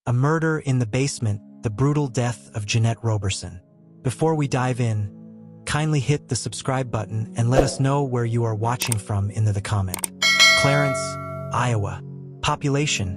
A murder in the basement, the brutal death of Janette Roberson. Before we dive in, kindly hit the subscribe button and let us know where you are watching from in the comment. Clarence, Iowa. Population,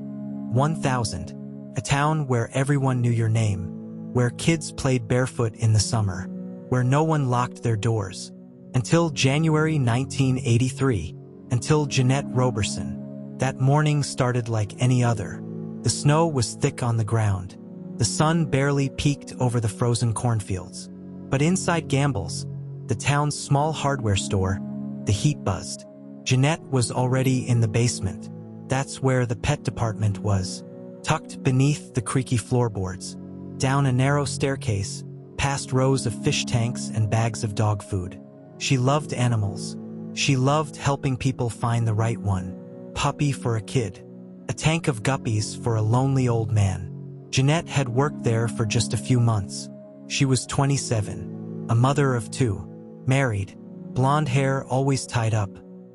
1,000. A town where everyone knew your name, where kids played barefoot in the summer, where no one locked their doors. Until January 1983, until Janette Roberson. That morning started like any other. The snow was thick on the ground. The sun barely peeked over the frozen cornfields. But inside Gamble's, the town's small hardware store, the heat buzzed. Janette was already in the basement. That's where the pet department was, tucked beneath the creaky floorboards. Down a narrow staircase, past rows of fish tanks and bags of dog food. She loved animals. She loved helping people find the right one. Puppy for a kid. A tank of guppies for a lonely old man. Janette had worked there for just a few months. She was 27, a mother of 2, married, blonde hair always tied up,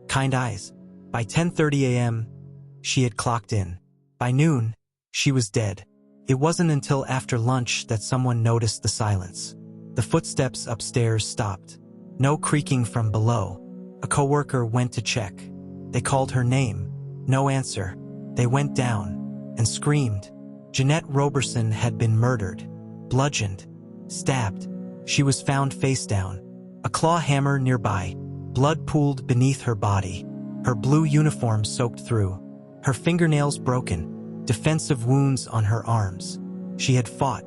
kind eyes. By 10:30 a.m., she had clocked in. By noon, she was dead. It wasn't until after lunch that someone noticed the silence. The footsteps upstairs stopped. No creaking from below. A coworker went to check. They called her name. No answer. They went down and screamed. Janette Roberson had been murdered, bludgeoned, stabbed. She was found face down. A claw hammer nearby. Blood pooled beneath her body. Her blue uniform soaked through. Her fingernails broken. Defensive wounds on her arms. She had fought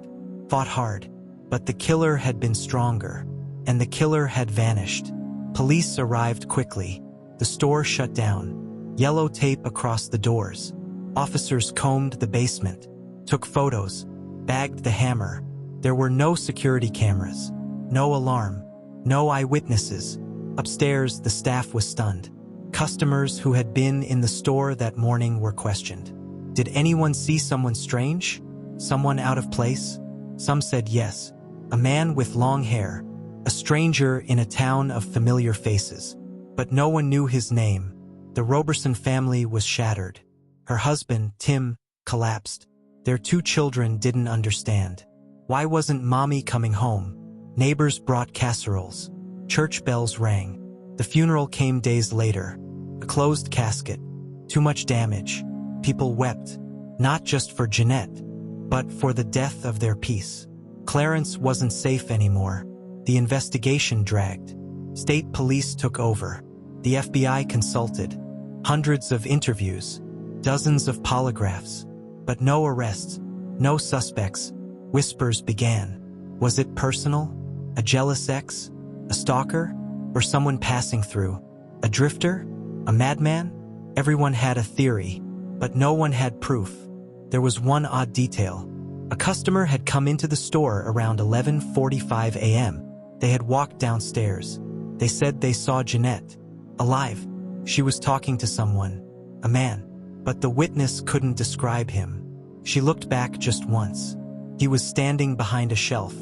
hard. But the killer had been stronger. And the killer had vanished. Police arrived quickly. The store shut down. Yellow tape across the doors. Officers combed the basement, took photos, bagged the hammer. There were no security cameras, no alarm, no eyewitnesses. Upstairs, the staff was stunned. Customers who had been in the store that morning were questioned. Did anyone see someone strange? Someone out of place? Some said yes. A man with long hair, a stranger in a town of familiar faces. But no one knew his name. The Roberson family was shattered. Her husband, Tim, collapsed. Their 2 children didn't understand. Why wasn't mommy coming home? Neighbors brought casseroles. Church bells rang. The funeral came days later. A closed casket. Too much damage. People wept. Not just for Janette, but for the death of their peace. Clarence wasn't safe anymore. The investigation dragged. State police took over. The FBI consulted. Hundreds of interviews. Dozens of polygraphs. But no arrests. No suspects. Whispers began. Was it personal? A jealous ex? A stalker? Or someone passing through? A drifter? A madman? Everyone had a theory, but no one had proof. There was one odd detail. A customer had come into the store around 11:45 a.m. They had walked downstairs. They said they saw Janette. Alive. She was talking to someone. A man. But the witness couldn't describe him. She looked back just once. He was standing behind a shelf,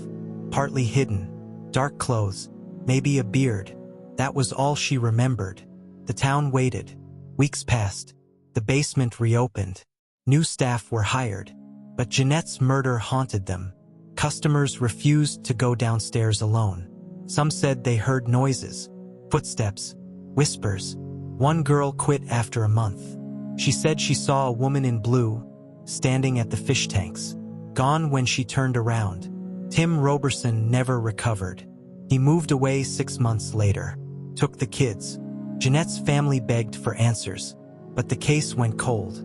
partly hidden. Dark clothes. Maybe a beard. That was all she remembered. The town waited. Weeks passed. The basement reopened. New staff were hired. But Janette's murder haunted them. Customers refused to go downstairs alone. Some said they heard noises, footsteps, whispers. One girl quit after a month. She said she saw a woman in blue, standing at the fish tanks, gone when she turned around. Tim Roberson never recovered. He moved away 6 months later, took the kids. Janette's family begged for answers, but the case went cold.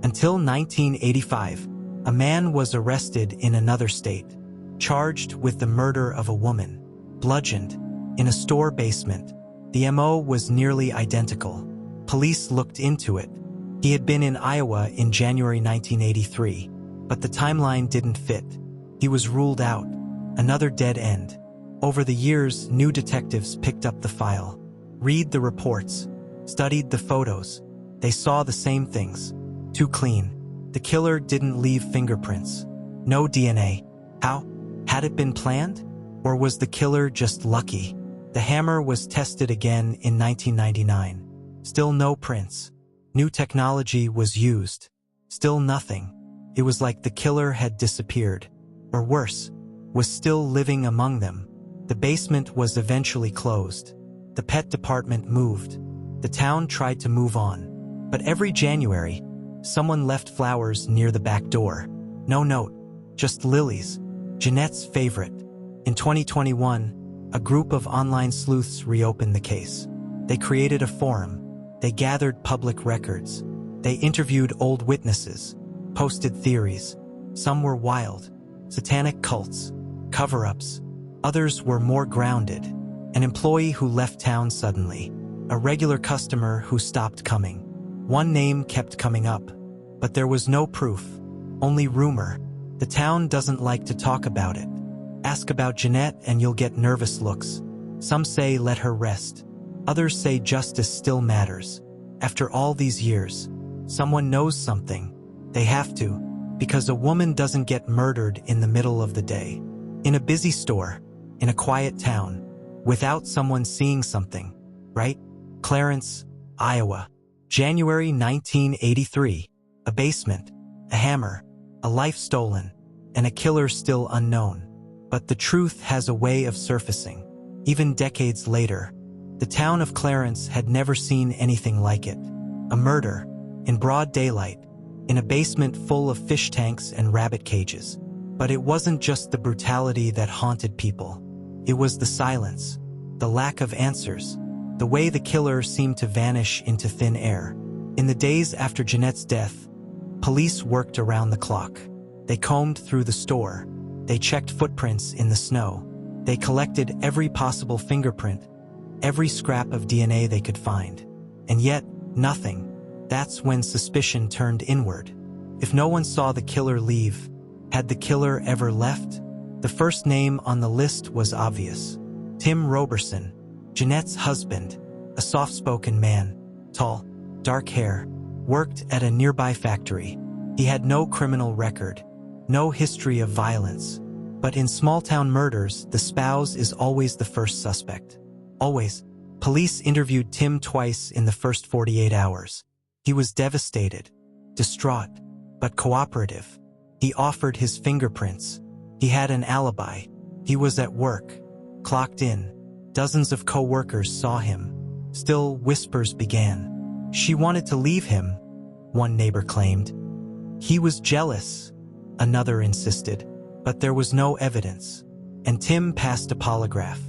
Until 1985, a man was arrested in another state, charged with the murder of a woman, bludgeoned, in a store basement. The MO was nearly identical. Police looked into it. He had been in Iowa in January 1983, but the timeline didn't fit. He was ruled out. Another dead end. Over the years, new detectives picked up the file, read the reports, studied the photos. They saw the same things. Too clean. The killer didn't leave fingerprints. No DNA. How? Had it been planned? Or was the killer just lucky? The hammer was tested again in 1999. Still no prints. New technology was used. Still nothing. It was like the killer had disappeared. Or worse, was still living among them. The basement was eventually closed. The pet department moved. The town tried to move on. But every January, someone left flowers near the back door. No note, just lilies, Janette's favorite. In 2021, a group of online sleuths reopened the case. They created a forum. They gathered public records. They interviewed old witnesses, posted theories. Some were wild, satanic cults, cover-ups. Others were more grounded. An employee who left town suddenly. A regular customer who stopped coming. One name kept coming up, but there was no proof, only rumor. The town doesn't like to talk about it. Ask about Janette and you'll get nervous looks. Some say let her rest. Others say justice still matters. After all these years, someone knows something. They have to, because a woman doesn't get murdered in the middle of the day. In a busy store, in a quiet town, without someone seeing something, right? Clarence, Iowa. January 1983. A basement, a hammer, a life stolen, and a killer still unknown. But the truth has a way of surfacing. Even decades later, the town of Clarence had never seen anything like it. A murder, in broad daylight, in a basement full of fish tanks and rabbit cages. But it wasn't just the brutality that haunted people. It was the silence, the lack of answers, the way the killer seemed to vanish into thin air. In the days after Janette's death, police worked around the clock. They combed through the store. They checked footprints in the snow. They collected every possible fingerprint, every scrap of DNA they could find. And yet, nothing. That's when suspicion turned inward. If no one saw the killer leave, had the killer ever left? The first name on the list was obvious. Tim Roberson, Janette's husband, a soft-spoken man, tall, dark hair, worked at a nearby factory. He had no criminal record, no history of violence. But in small-town murders, the spouse is always the first suspect. Always. Police interviewed Tim twice in the first 48 hours. He was devastated, distraught, but cooperative. He offered his fingerprints. He had an alibi. He was at work, clocked in. Dozens of co-workers saw him. Still, whispers began. She wanted to leave him, one neighbor claimed. He was jealous, another insisted. But there was no evidence. And Tim passed a polygraph.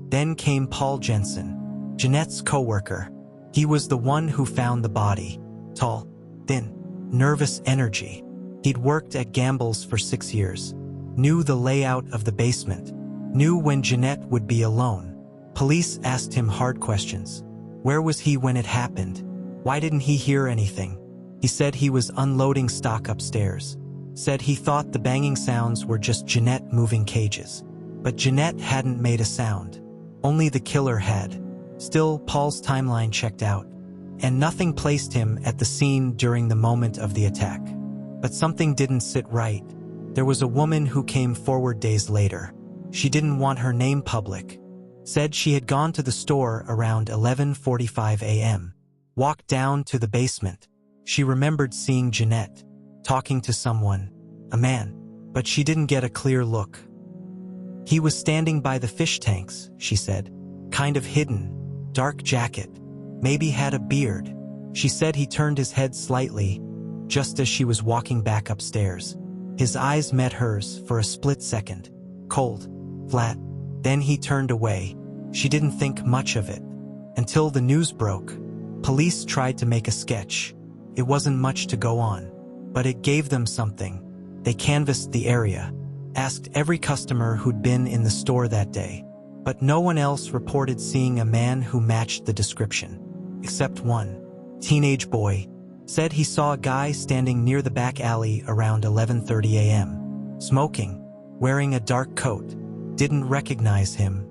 Then came Paul Jensen, Janette's co-worker. He was the one who found the body. Tall, thin, nervous energy. He'd worked at Gamble's for 6 years. Knew the layout of the basement. Knew when Janette would be alone. Police asked him hard questions. Where was he when it happened? Why didn't he hear anything? He said he was unloading stock upstairs. Said he thought the banging sounds were just Janette moving cages. But Janette hadn't made a sound. Only the killer had. Still, Paul's timeline checked out. And nothing placed him at the scene during the moment of the attack. But something didn't sit right. There was a woman who came forward days later. She didn't want her name public. Said she had gone to the store around 11:45 a.m. Walked down to the basement. She remembered seeing Janette, talking to someone, a man, but she didn't get a clear look. He was standing by the fish tanks, she said, kind of hidden, dark jacket, maybe had a beard. She said he turned his head slightly, just as she was walking back upstairs. His eyes met hers for a split second, cold, flat. Then he turned away. She didn't think much of it. Until the news broke. Police tried to make a sketch. It wasn't much to go on. But it gave them something. They canvassed the area, asked every customer who'd been in the store that day. But no one else reported seeing a man who matched the description. Except one teenage boy. Said he saw a guy standing near the back alley around 11:30 a.m. Smoking, wearing a dark coat. Didn't recognize him.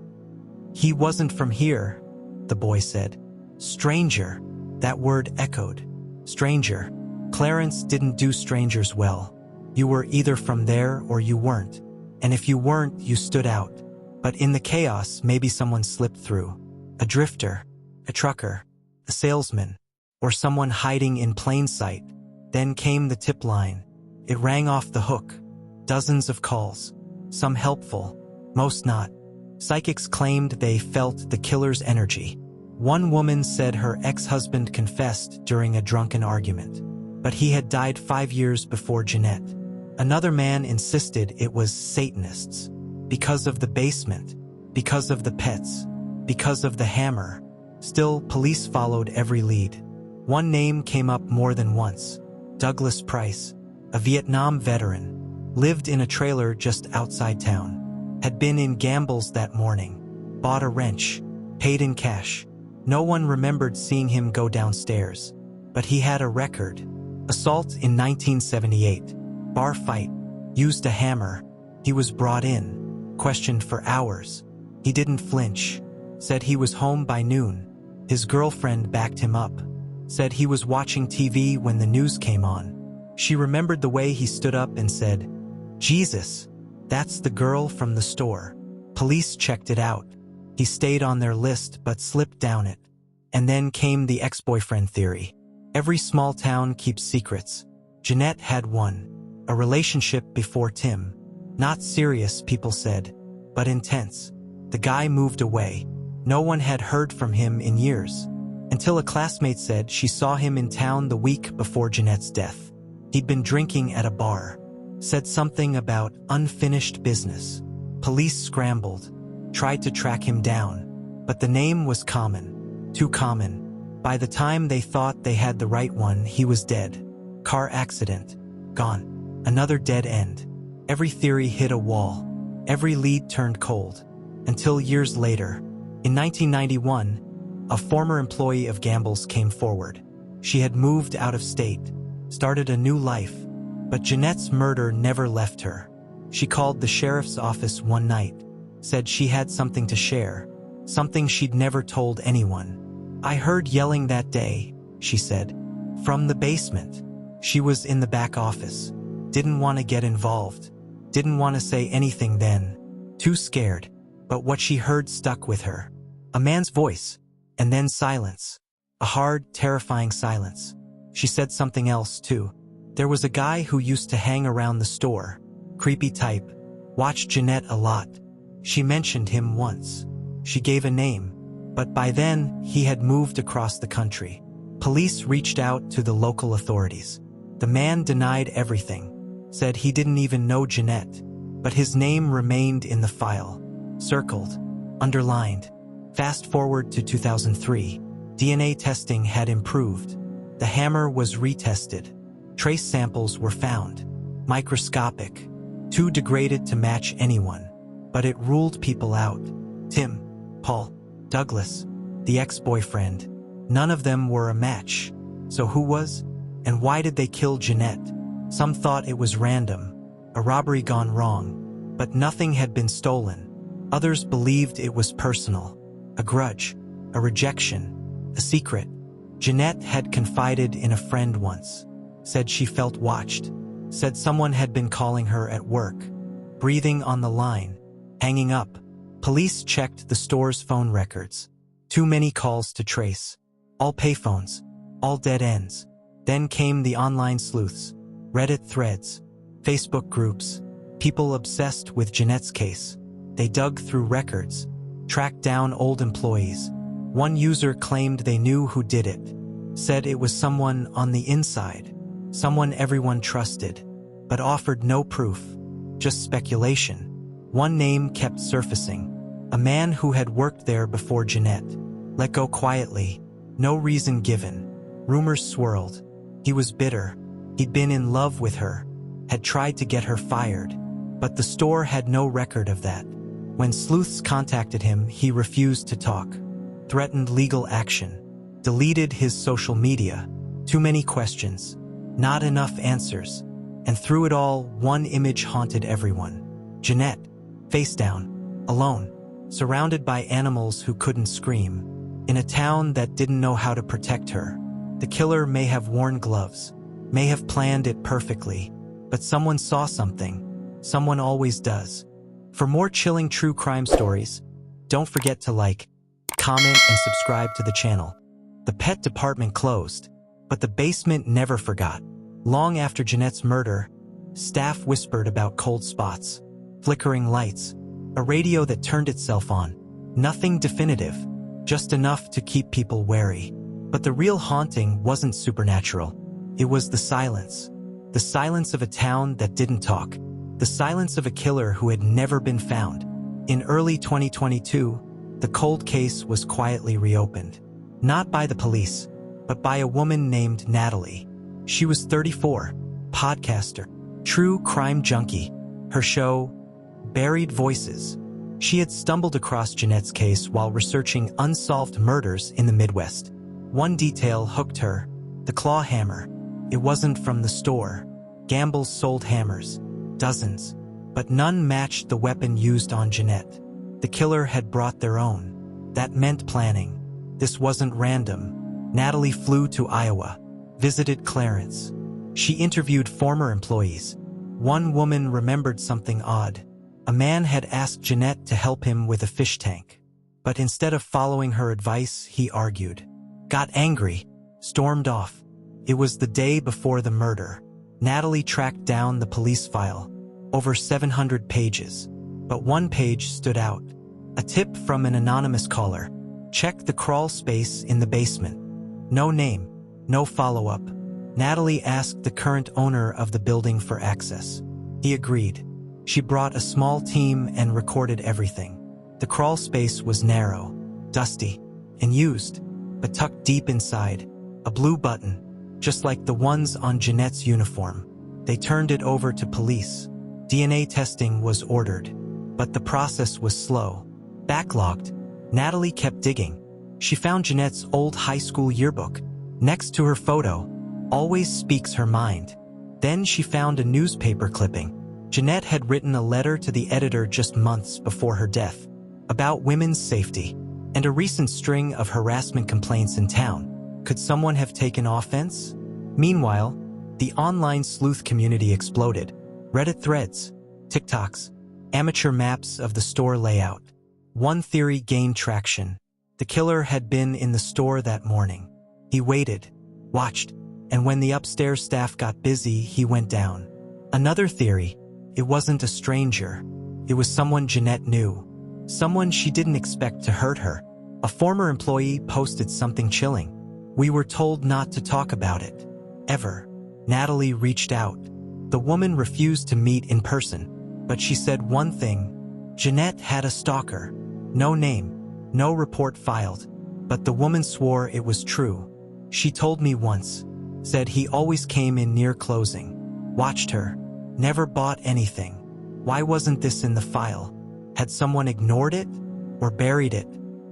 He wasn't from here, the boy said. Stranger. That word echoed. Stranger. Clarence didn't do strangers well. You were either from there or you weren't. And if you weren't, you stood out. But in the chaos, maybe someone slipped through. A drifter, a trucker, a salesman, or someone hiding in plain sight. Then came the tip line. It rang off the hook. Dozens of calls. Some helpful, most not. Psychics claimed they felt the killer's energy. One woman said her ex-husband confessed during a drunken argument, but he had died 5 years before Janette. Another man insisted it was Satanists. Because of the basement, because of the pets, because of the hammer. Still, police followed every lead. One name came up more than once. Douglas Price, a Vietnam veteran, lived in a trailer just outside town. Had been in gambles that morning. Bought a wrench. Paid in cash. No one remembered seeing him go downstairs. But he had a record. Assault in 1978. Bar fight. Used a hammer. He was brought in. Questioned for hours. He didn't flinch. Said he was home by noon. His girlfriend backed him up. Said he was watching TV when the news came on. She remembered the way he stood up and said, "Jesus, that's the girl from the store." Police checked it out. He stayed on their list but slipped down it. And then came the ex-boyfriend theory. Every small town keeps secrets. Janette had one. A relationship before Tim. Not serious, people said, but intense. The guy moved away. No one had heard from him in years. Until a classmate said she saw him in town the week before Janette's death. He'd been drinking at a bar. Said something about unfinished business. Police scrambled. Tried to track him down. But the name was common. Too common. By the time they thought they had the right one, he was dead. Car accident. Gone. Another dead end. Every theory hit a wall. Every lead turned cold. Until years later. In 1991, a former employee of Gamble's came forward. She had moved out of state. Started a new life. But Janette's murder never left her. She called the sheriff's office one night. Said she had something to share. Something she'd never told anyone. "I heard yelling that day," she said. "From the basement." She was in the back office. Didn't want to get involved. Didn't want to say anything then. Too scared. But what she heard stuck with her. A man's voice. And then silence. A hard, terrifying silence. She said something else, too. There was a guy who used to hang around the store. Creepy type. Watched Janette a lot. She mentioned him once. She gave a name. But by then, he had moved across the country. Police reached out to the local authorities. The man denied everything. Said he didn't even know Janette. But his name remained in the file. Circled. Underlined. Fast forward to 2003. DNA testing had improved. The hammer was retested. Trace samples were found. Microscopic. Too degraded to match anyone. But it ruled people out. Tim, Paul, Douglas, the ex-boyfriend. None of them were a match. So who was? And why did they kill Janette? Some thought it was random. A robbery gone wrong. But nothing had been stolen. Others believed it was personal. A grudge. A rejection. A secret. Janette had confided in a friend once. Said she felt watched. Said someone had been calling her at work. Breathing on the line. Hanging up. Police checked the store's phone records. Too many calls to trace. All payphones. All dead ends. Then came the online sleuths. Reddit threads. Facebook groups. People obsessed with Janette's case. They dug through records. Tracked down old employees. One user claimed they knew who did it. Said it was someone on the inside. Someone everyone trusted. But offered no proof. Just speculation. One name kept surfacing. A man who had worked there before Janette. Let go quietly. No reason given. Rumors swirled. He was bitter. He'd been in love with her. Had tried to get her fired. But the store had no record of that. When sleuths contacted him, he refused to talk. Threatened legal action. Deleted his social media. Too many questions. Not enough answers. And through it all, one image haunted everyone. Janette. Face down. Alone. Surrounded by animals who couldn't scream. In a town that didn't know how to protect her. The killer may have worn gloves. May have planned it perfectly. But someone saw something. Someone always does. For more chilling true crime stories, don't forget to like, comment, and subscribe to the channel. The pet department closed, but the basement never forgot. Long after Janette's murder, Staff whispered about cold spots, flickering lights, a radio that turned itself on. Nothing definitive, just enough to keep people wary. But the real haunting wasn't supernatural. It was the silence. The silence of a town that didn't talk. The silence of a killer who had never been found. In early 2022, the cold case was quietly reopened. Not by the police, but by a woman named Natalie. She was 34, podcaster, true crime junkie. Her show, Buried Voices. She had stumbled across Janette's case while researching unsolved murders in the Midwest. One detail hooked her, the claw hammer. It wasn't from the store. Gamble's sold hammers, dozens, but none matched the weapon used on Janette. The killer had brought their own. That meant planning. This wasn't random. Natalie flew to Iowa, visited Clarence. She interviewed former employees. One woman remembered something odd. A man had asked Janette to help him with a fish tank. But instead of following her advice, he argued. Got angry, stormed off. It was the day before the murder. Natalie tracked down the police file, over 700 pages. But one page stood out. A tip from an anonymous caller. Check the crawl space in the basement. No name, no follow-up. Natalie asked the current owner of the building for access. He agreed. She brought a small team and recorded everything. The crawl space was narrow, dusty, and used, but tucked deep inside. A blue button, just like the ones on Janette's uniform. They turned it over to police. DNA testing was ordered, but the process was slow. Backlogged, Natalie kept digging. She found Janette's old high school yearbook. Next to her photo, always speaks her mind. Then she found a newspaper clipping. Janette had written a letter to the editor just months before her death, about women's safety, and a recent string of harassment complaints in town. Could someone have taken offense? Meanwhile, the online sleuth community exploded. Reddit threads, TikToks, amateur maps of the store layout. One theory gained traction. The killer had been in the store that morning. He waited, watched, and when the upstairs staff got busy, he went down. Another theory, it wasn't a stranger. It was someone Janette knew. Someone she didn't expect to hurt her. A former employee posted something chilling. We were told not to talk about it. Ever. Natalie reached out. The woman refused to meet in person, but she said one thing. Janette had a stalker. No name, no report filed, but the woman swore it was true. She told me once, said he always came in near closing, watched her, never bought anything. Why wasn't this in the file? Had someone ignored it or buried it?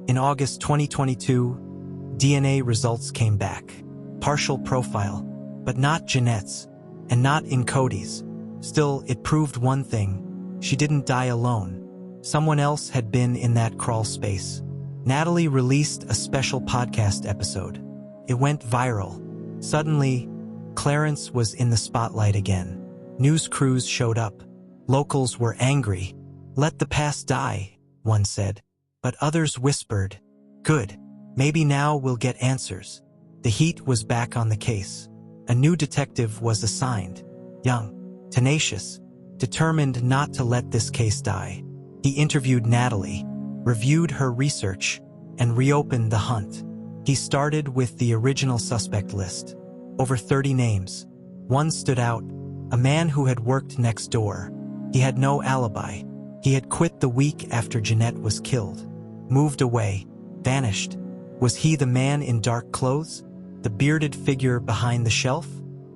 In August 2022, DNA results came back. Partial profile, but not Janette's, and not in Cody's. Still, it proved one thing. She didn't die alone. Someone else had been in that crawl space. Natalie released a special podcast episode. It went viral. Suddenly, Clarence was in the spotlight again. News crews showed up. Locals were angry. Let the past die, one said. But others whispered, good, maybe now we'll get answers. The heat was back on the case. A new detective was assigned. Young, tenacious, determined not to let this case die. He interviewed Natalie, reviewed her research, and reopened the hunt. He started with the original suspect list. Over 30 names. One stood out. A man who had worked next door. He had no alibi. He had quit the week after Janette was killed. Moved away. Vanished. Was he the man in dark clothes? The bearded figure behind the shelf?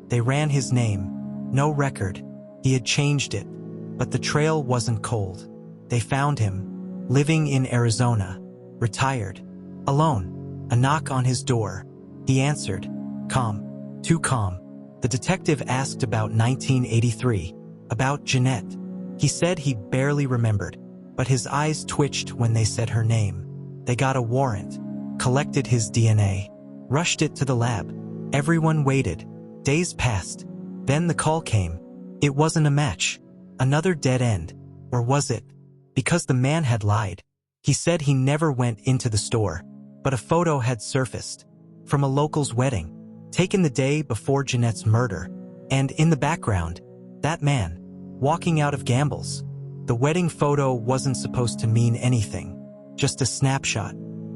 They ran his name. No record. He had changed it. But the trail wasn't cold. They found him, living in Arizona, retired, alone. A knock on his door. He answered. Calm. Too calm. The detective asked about 1983, about Janette. He said he barely remembered, but his eyes twitched when they said her name. They got a warrant, collected his DNA, rushed it to the lab. Everyone waited. Days passed. Then the call came. It wasn't a match. Another dead end. Or was it? Because the man had lied. He said he never went into the store, but a photo had surfaced from a local's wedding, taken the day before Janette's murder, and in the background, That man, walking out of Gamble's. The wedding photo wasn't supposed to mean anything. Just a snapshot.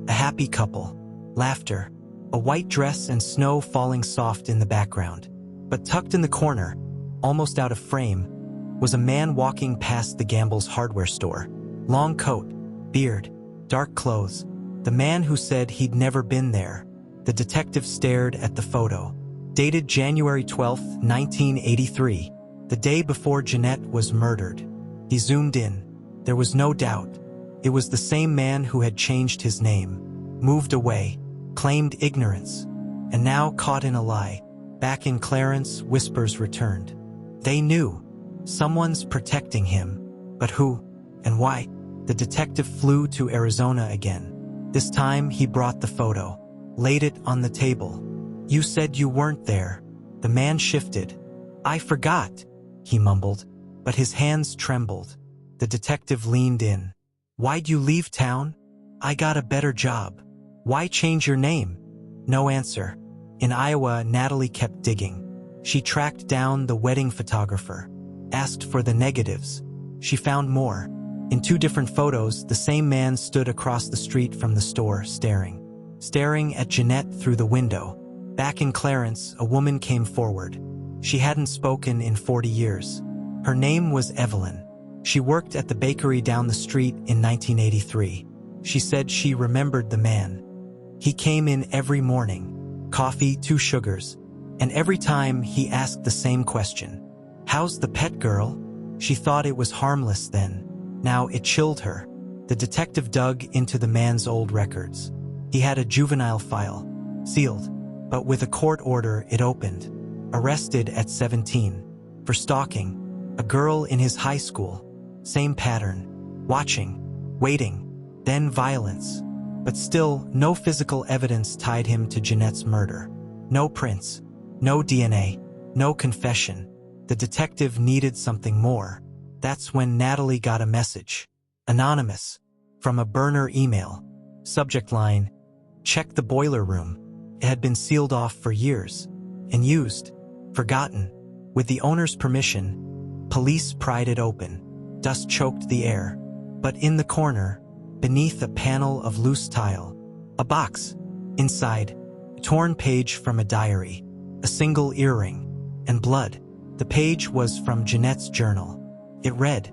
A happy couple. Laughter. A white dress and snow falling soft in the background. But tucked in the corner, almost out of frame, was a man walking past the Gamble's hardware store. Long coat, beard, dark clothes. The man who said he'd never been there. The detective stared at the photo. Dated January 12, 1983, the day before Janette was murdered. He zoomed in. There was no doubt. It was the same man who had changed his name, moved away, claimed ignorance, and now caught in a lie. Back in Clarence, whispers returned. They knew. Someone's protecting him. But who? And why? The detective flew to Arizona again. This time he brought the photo, laid it on the table. You said you weren't there. The man shifted. I forgot, he mumbled, but his hands trembled. The detective leaned in. Why'd you leave town? I got a better job. Why change your name? No answer. In Iowa, Natalie kept digging. She tracked down the wedding photographer, asked for the negatives. She found more. In 2 different photos, the same man stood across the street from the store, staring at Janette through the window. Back in Clarence, a woman came forward. She hadn't spoken in 40 years. Her name was Evelyn. She worked at the bakery down the street in 1983. She said she remembered the man. He came in every morning, coffee, 2 sugars, and every time he asked the same question. How's the pet girl? She thought it was harmless then. Now it chilled her. The detective dug into the man's old records. He had a juvenile file, sealed, but with a court order it opened. Arrested at 17 for stalking a girl in his high school. Same pattern. Watching, waiting, then violence. But still, no physical evidence tied him to Janette's murder. No prints, no DNA, no confession. The detective needed something more. That's when Natalie got a message. Anonymous. From a burner email. Subject line, check the boiler room. It had been sealed off for years. And used. Forgotten. With the owner's permission, police pried it open. Dust choked the air. But in the corner, beneath a panel of loose tile, a box. Inside, a torn page from a diary. A single earring. And blood. The page was from Janette's journal. It read,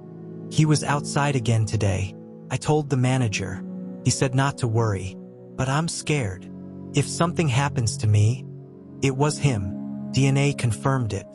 he was outside again today. I told the manager. He said not to worry. But I'm scared. If something happens to me, it was him. DNA confirmed it.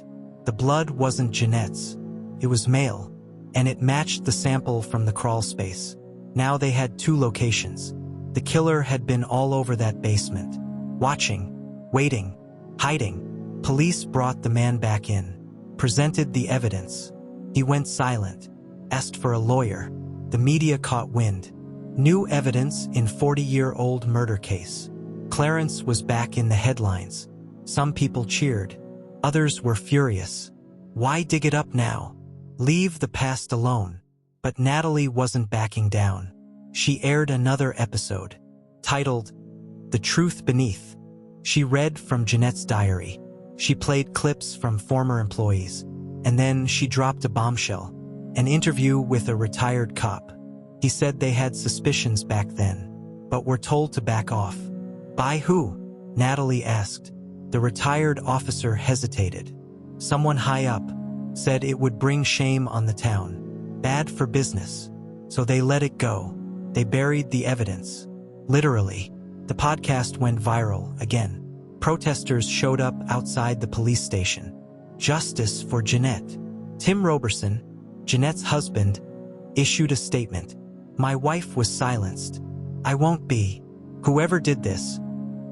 The blood wasn't Janette's. It was male, and it matched the sample from the crawl space. Now they had 2 locations. The killer had been all over that basement. Watching, waiting, hiding. Police brought the man back in. Presented the evidence. He went silent, asked for a lawyer. The media caught wind. New evidence in 40-year-old murder case. Clarence was back in the headlines. Some people cheered. Others were furious. Why dig it up now? Leave the past alone. But Natalie wasn't backing down. She aired another episode, titled, The Truth Beneath. She read from Janette's diary. She played clips from former employees. And then she dropped a bombshell, an interview with a retired cop. He said they had suspicions back then, but were told to back off. By who? Natalie asked. The retired officer hesitated. Someone high up. Said it would bring shame on the town. Bad for business. So they let it go. They buried the evidence. Literally. The podcast went viral again. Protesters showed up outside the police station. Justice for Janette. Tim Roberson, Janette's husband, issued a statement. My wife was silenced. I won't be. Whoever did this,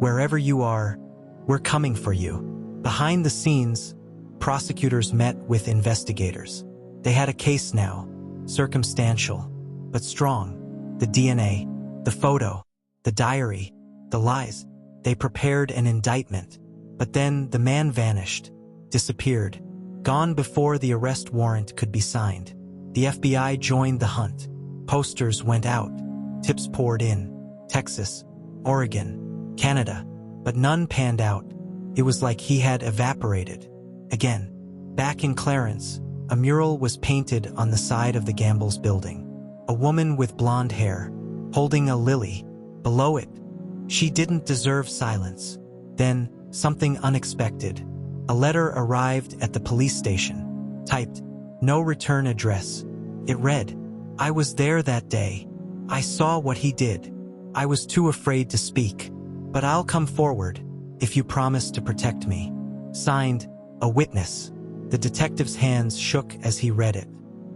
wherever you are, we're coming for you. Behind the scenes, prosecutors met with investigators. They had a case now, circumstantial, but strong. The DNA, the photo, the diary, the lies. They prepared an indictment. But then the man vanished. Disappeared, gone before the arrest warrant could be signed. The FBI joined the hunt. Posters went out. Tips poured in. Texas, Oregon, Canada. But none panned out. It was like he had evaporated. Again, back in Clarence, a mural was painted on the side of the Gambles building. A woman with blonde hair, holding a lily. Below it, "She didn't deserve silence." Then, something unexpected. A letter arrived at the police station. Typed, "No return address." It read, "I was there that day. I saw what he did. I was too afraid to speak. But I'll come forward, if you promise to protect me." Signed, a witness. The detective's hands shook as he read it.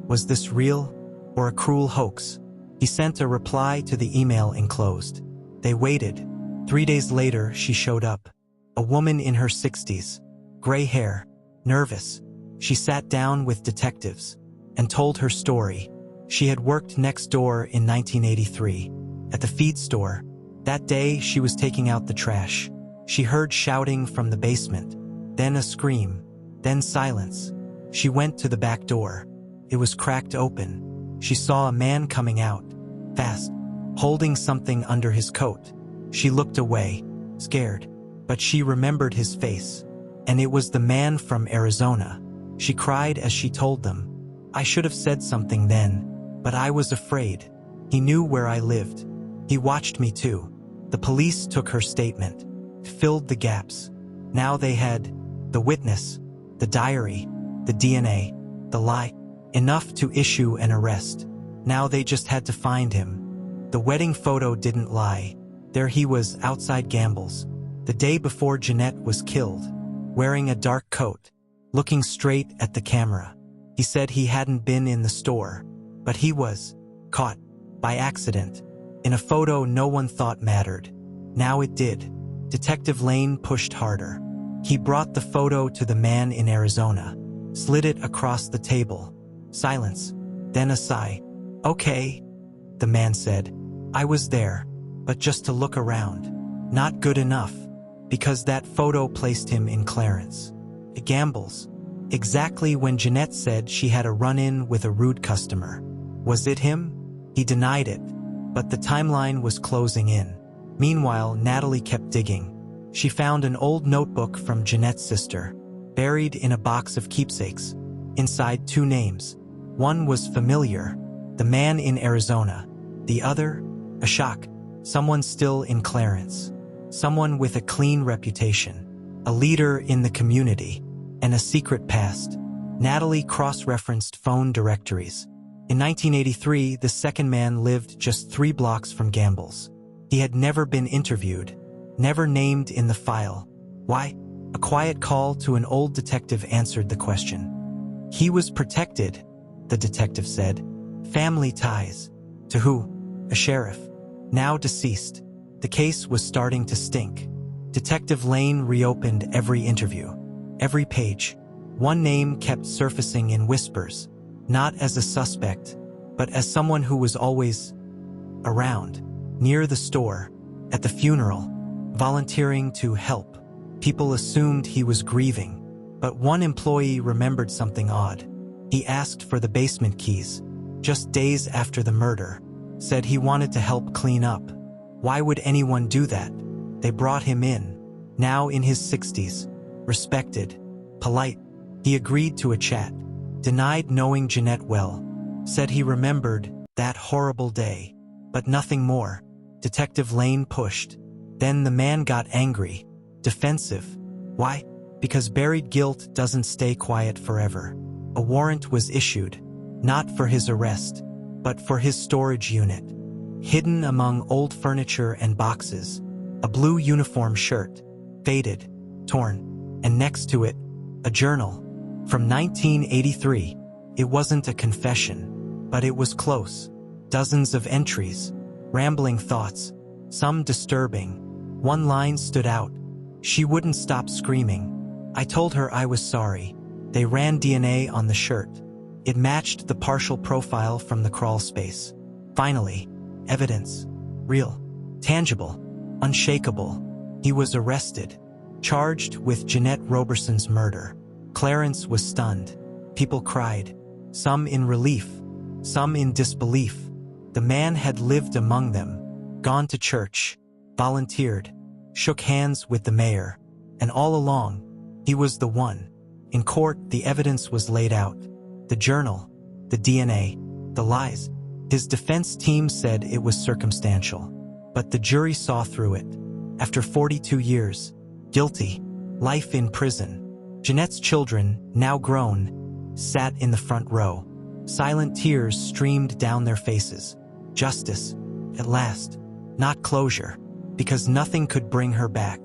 Was this real, or a cruel hoax? He sent a reply to the email enclosed. They waited. 3 days later, she showed up. A woman in her 60s. Gray hair. Nervous. She sat down with detectives and told her story. She had worked next door in 1983, at the feed store. That day, she was taking out the trash. She heard shouting from the basement, then a scream, then silence. She went to the back door. It was cracked open. She saw a man coming out, fast, holding something under his coat. She looked away, scared, but she remembered his face. And it was the man from Arizona. She cried as she told them, "I should have said something then, but I was afraid. He knew where I lived. He watched me too." The police took her statement, filled the gaps. Now they had the witness, the diary, the DNA, the lie, enough to issue an arrest. Now they just had to find him. The wedding photo didn't lie. There he was outside Gambles, the day before Janette was killed, wearing a dark coat, looking straight at the camera. He said he hadn't been in the store, but he was caught by accident in a photo no one thought mattered. Now it did. Detective Lane pushed harder. He brought the photo to the man in Arizona, slid it across the table. Silence, then a sigh. "Okay," the man said. "I was there, but just to look around. Not good enough, because that photo placed him in Clarence. Gambles. Exactly when Janette said she had a run-in with a rude customer. Was it him?" He denied it, but the timeline was closing in. Meanwhile, Natalie kept digging. She found an old notebook from Janette's sister, buried in a box of keepsakes. Inside, 2 names. One was familiar, the man in Arizona. The other, a shock, someone still in Clarence. Someone with a clean reputation, a leader in the community, and a secret past. Natalie cross-referenced phone directories. In 1983, the second man lived just 3 blocks from Gambles. He had never been interviewed, never named in the file. Why? A quiet call to an old detective answered the question. He was protected, the detective said. Family ties. To who? A sheriff. Now deceased. The case was starting to stink. Detective Lane reopened every interview, every page. One name kept surfacing in whispers, not as a suspect, but as someone who was always around, near the store, at the funeral, volunteering to help. People assumed he was grieving, but one employee remembered something odd. He asked for the basement keys, just days after the murder, said he wanted to help clean up. Why would anyone do that? They brought him in, now in his 60s, respected, polite. He agreed to a chat, denied knowing Janette well, said he remembered that horrible day, but nothing more. Detective Lane pushed. Then the man got angry, defensive. Why? Because buried guilt doesn't stay quiet forever. A warrant was issued, not for his arrest, but for his storage unit. Hidden among old furniture and boxes, a blue uniform shirt, faded, torn, and next to it, a journal. From 1983, it wasn't a confession, but it was close. Dozens of entries, rambling thoughts, some disturbing. One line stood out. She wouldn't stop screaming. I told her I was sorry. They ran DNA on the shirt. It matched the partial profile from the crawl space. Finally, evidence. Real, tangible, unshakable. He was arrested, charged with Janette Roberson's murder. Clarence was stunned. People cried, some in relief, some in disbelief. The man had lived among them, gone to church, volunteered, shook hands with the mayor, and all along, he was the one. In court, the evidence was laid out. The journal, the DNA, the lies. His defense team said it was circumstantial, but the jury saw through it. After 42 years, guilty, life in prison. Janette's children, now grown, sat in the front row. Silent tears streamed down their faces. Justice, at last. Not closure, because nothing could bring her back.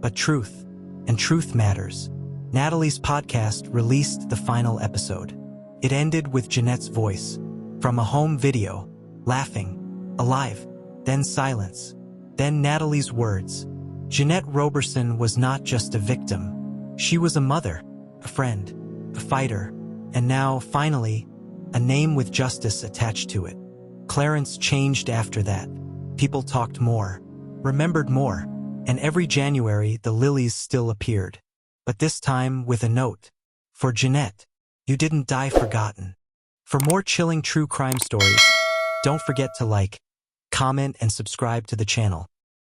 But truth, and truth matters. Natalie's podcast released the final episode. It ended with Janette's voice, from a home video, laughing, alive, then silence, then Natalie's words. Janette Roberson was not just a victim. She was a mother, a friend, a fighter, and now, finally, a name with justice attached to it. Clarence changed after that. People talked more, remembered more, and every January the lilies still appeared. But this time with a note. For Janette, you didn't die forgotten. For more chilling true crime stories, don't forget to like, comment, and subscribe to the channel.